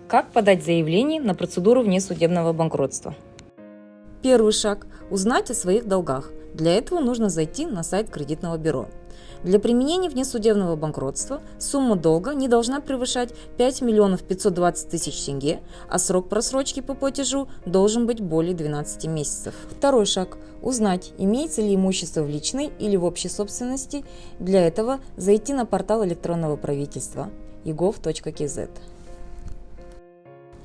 Как подать заявление на процедуру внесудебного банкротства? Первый шаг – узнать о своих долгах. Для этого нужно зайти на сайт кредитного бюро. Для применения внесудебного банкротства сумма долга не должна превышать 5 520 000 тенге, а срок просрочки по платежу должен быть более 12 месяцев. Второй шаг – узнать, имеется ли имущество в личной или в общей собственности. Для этого зайти на портал электронного правительства egov.kz.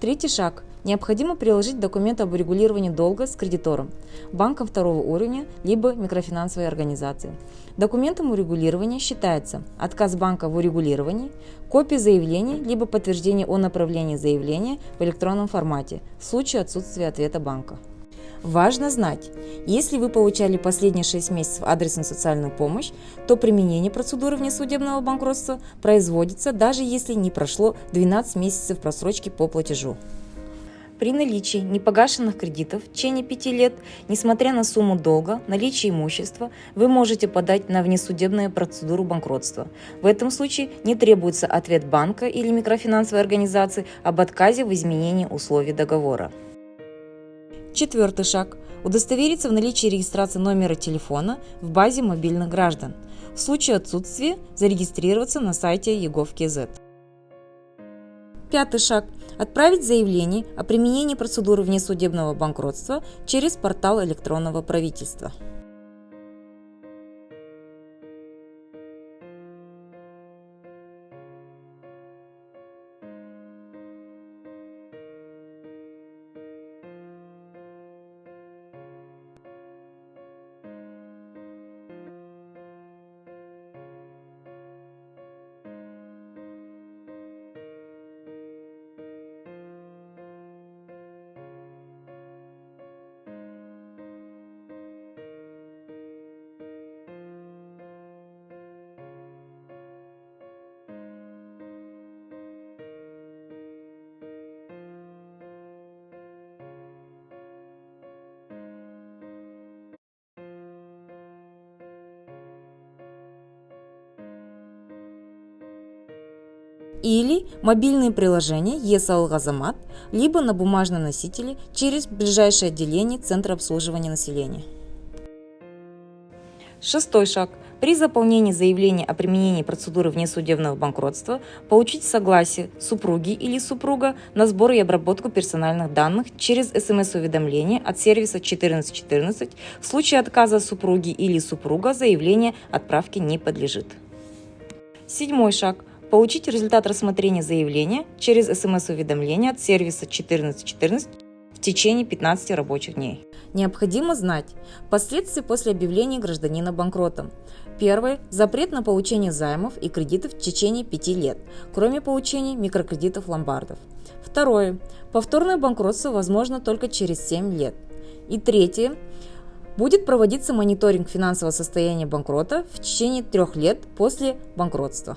Третий шаг. Необходимо приложить документы об урегулировании долга с кредитором, банком второго уровня, либо микрофинансовой организацией. Документом урегулирования считается отказ банка в урегулировании, копия заявления, либо подтверждение о направлении заявления в электронном формате в случае отсутствия ответа банка. Важно знать, если вы получали последние 6 месяцев адресную социальную помощь, то применение процедуры внесудебного банкротства производится, даже если не прошло 12 месяцев просрочки по платежу. При наличии непогашенных кредитов в течение 5 лет, несмотря на сумму долга, наличие имущества, вы можете подать на внесудебную процедуру банкротства. В этом случае не требуется ответ банка или микрофинансовой организации об отказе в изменении условий договора. Четвертый шаг – удостовериться в наличии регистрации номера телефона в базе мобильных граждан. В случае отсутствия зарегистрироваться на сайте egov.kz. Пятый шаг – отправить заявление о применении процедуры внесудебного банкротства через портал электронного правительства. Или мобильные приложения ЕС-Алгазамат, либо на бумажном носителе через ближайшее отделение Центра обслуживания населения. Шестой шаг. При заполнении заявления о применении процедуры внесудебного банкротства получить согласие супруги или супруга на сбор и обработку персональных данных через СМС-уведомление от сервиса 1414. В случае отказа супруги или супруга заявление отправки не подлежит. Седьмой шаг. Получить результат рассмотрения заявления через СМС-уведомление от сервиса 1414 в течение 15 рабочих дней. Необходимо знать последствия после объявления гражданина банкротом. Первое – запрет на получение займов и кредитов в течение 5 лет, кроме получения микрокредитов ломбардов. Второе – повторное банкротство возможно только через 7 лет. И третье – будет проводиться мониторинг финансового состояния банкрота в течение 3 лет после банкротства.